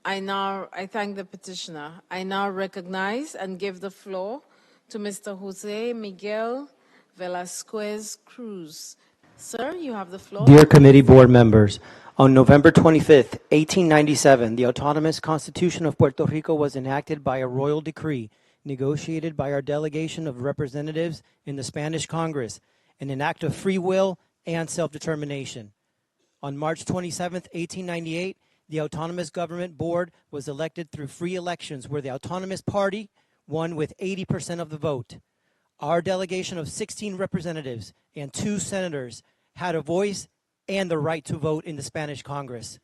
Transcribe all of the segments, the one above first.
I thank the petitioner. I now recognize and give the floor to Mr. Jose Miguel Velasquez Cruz. Sir, you have the floor. Dear committee board members, on November 25th, 1897, the Autonomous Constitution of Puerto Rico was enacted by a royal decree negotiated by our delegation of representatives in the Spanish Congress, in an act of free will and self-determination. On March 27th, 1898, the Autonomous Government Board was elected through free elections where the Autonomous Party won with 80% of the vote. Our delegation of 16 representatives and 2 senators had a voice and the right to vote in the Spanish Congress.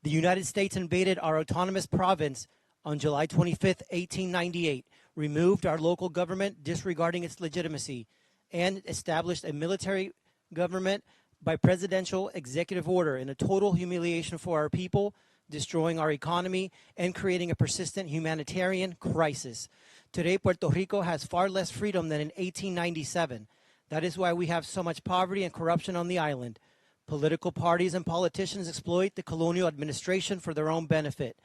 The United States invaded our autonomous province on July 25th, 1898, removed our local government disregarding its legitimacy, and established a military government by presidential executive order in a total humiliation for our people, destroying our economy and creating a persistent humanitarian crisis. Today, Puerto Rico has far less freedom than in 1897. That is why we have so much poverty and corruption on the island. Political parties and politicians exploit the colonial administration for their own benefit.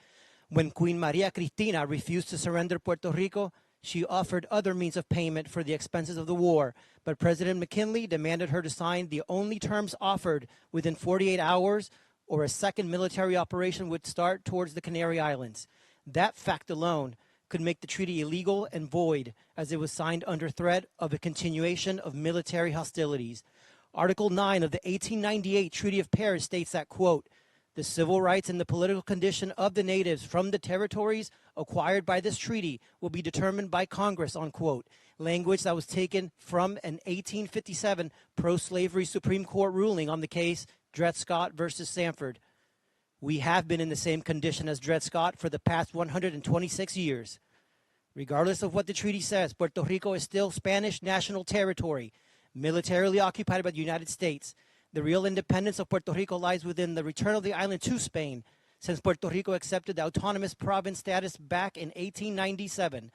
When Queen Maria Cristina refused to surrender Puerto Rico, she offered other means of payment for the expenses of the war, but President McKinley demanded her to sign the only terms offered within 48 hours, or a second military operation would start towards the Canary Islands. That fact alone could make the treaty illegal and void, as it was signed under threat of a continuation of military hostilities. Article 9 of the 1898 Treaty of Paris states that, quote, the civil rights and the political condition of the natives from the territories acquired by this treaty will be determined by Congress, unquote. Language that was taken from an 1857 pro-slavery Supreme Court ruling on the case Dred Scott versus Sanford. We have been in the same condition as Dred Scott for the past 126 years. Regardless of what the treaty says, Puerto Rico is still Spanish national territory, militarily occupied by the United States. The real independence of Puerto Rico lies within the return of the island to Spain, since Puerto Rico accepted the autonomous province status back in 1897.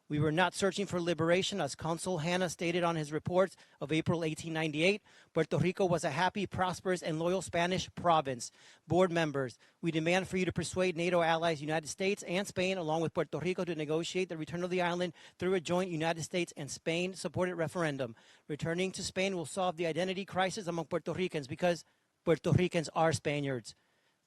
We were not searching for liberation, as Consul Hanna stated on his reports of April 1898. Puerto Rico was a happy, prosperous, and loyal Spanish province. Board members, we demand for you to persuade NATO allies, United States and Spain, along with Puerto Rico, to negotiate the return of the island through a joint United States and Spain-supported referendum. Returning to Spain will solve the identity crisis among Puerto Ricans, because Puerto Ricans are Spaniards.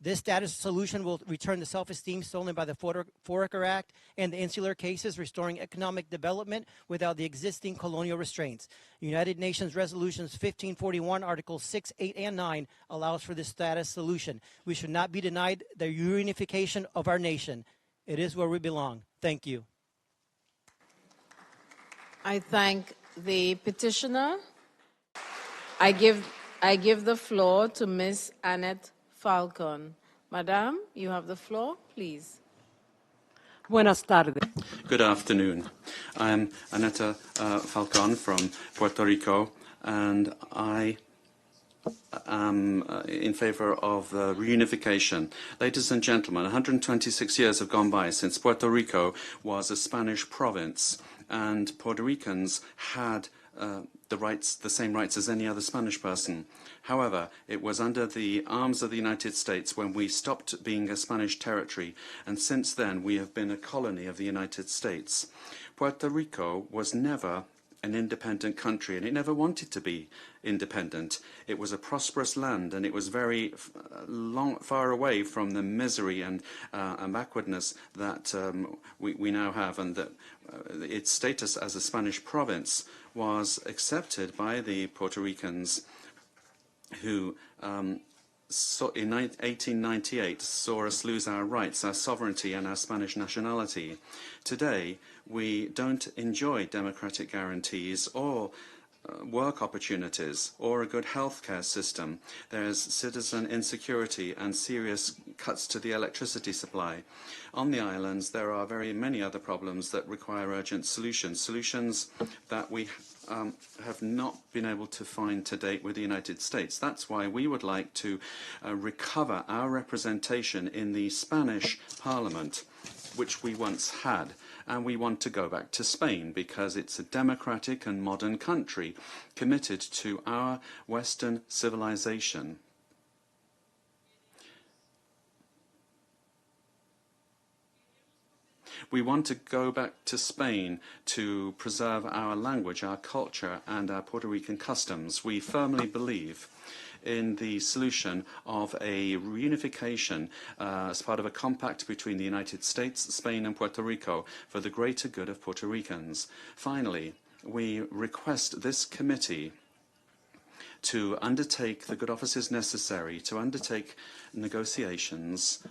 This status solution will return the self-esteem stolen by the Foraker Act and the insular cases, restoring economic development without the existing colonial restraints. United Nations Resolutions 1541, Articles 6, 8, and 9 allows for this status solution. We should not be denied the reunification of our nation. It is where we belong. Thank you. I thank the petitioner. I give the floor to Ms. Annette Falcon. Madam, you have the floor, please. Buenas tardes. Good afternoon. I'm Annette Falcon from Puerto Rico, and I am in favor of reunification. Ladies and gentlemen, 126 years have gone by since Puerto Rico was a Spanish province, and Puerto Ricans had the same rights as any other Spanish person. However, it was under the arms of the United States when we stopped being a Spanish territory, and since then we have been a colony of the United States. Puerto Rico was never an independent country, and it never wanted to be independent. It was a prosperous land, and it was very far away from the misery and backwardness that we now have, and that its status as a Spanish province was accepted by the Puerto Ricans, who in 1898 saw us lose our rights, our sovereignty, and our Spanish nationality. Today, we don't enjoy democratic guarantees or work opportunities or a good healthcare system. There's citizen insecurity and serious cuts to the electricity supply. On the islands, there are very many other problems that require urgent solutions that we have not been able to find to date with the United States. That's why we would like to recover our representation in the Spanish Parliament, which we once had. And we want to go back to Spain because it's a democratic and modern country committed to our Western civilization. We want to go back to Spain to preserve our language, our culture, and our Puerto Rican customs. We firmly believe in the solution of a reunification as part of a compact between the United States, Spain, and Puerto Rico for the greater good of Puerto Ricans. Finally, we request this committee to undertake the good offices necessary to undertake negotiations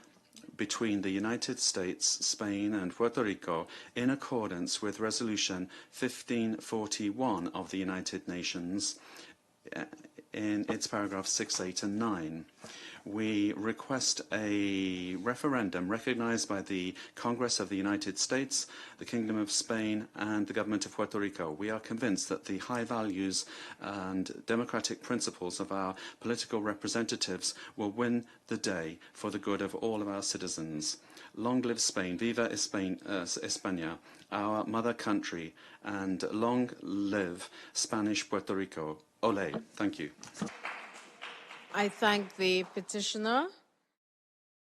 between the United States, Spain, and Puerto Rico in accordance with Resolution 1541 of the United Nations in its paragraphs 6, 8, and 9. We request a referendum recognized by the Congress of the United States, the Kingdom of Spain, and the Government of Puerto Rico. We are convinced that the high values and democratic principles of our political representatives will win the day for the good of all of our citizens. Long live Spain, viva España, our mother country, and long live Spanish Puerto Rico. Ole. Thank you. I thank the petitioner.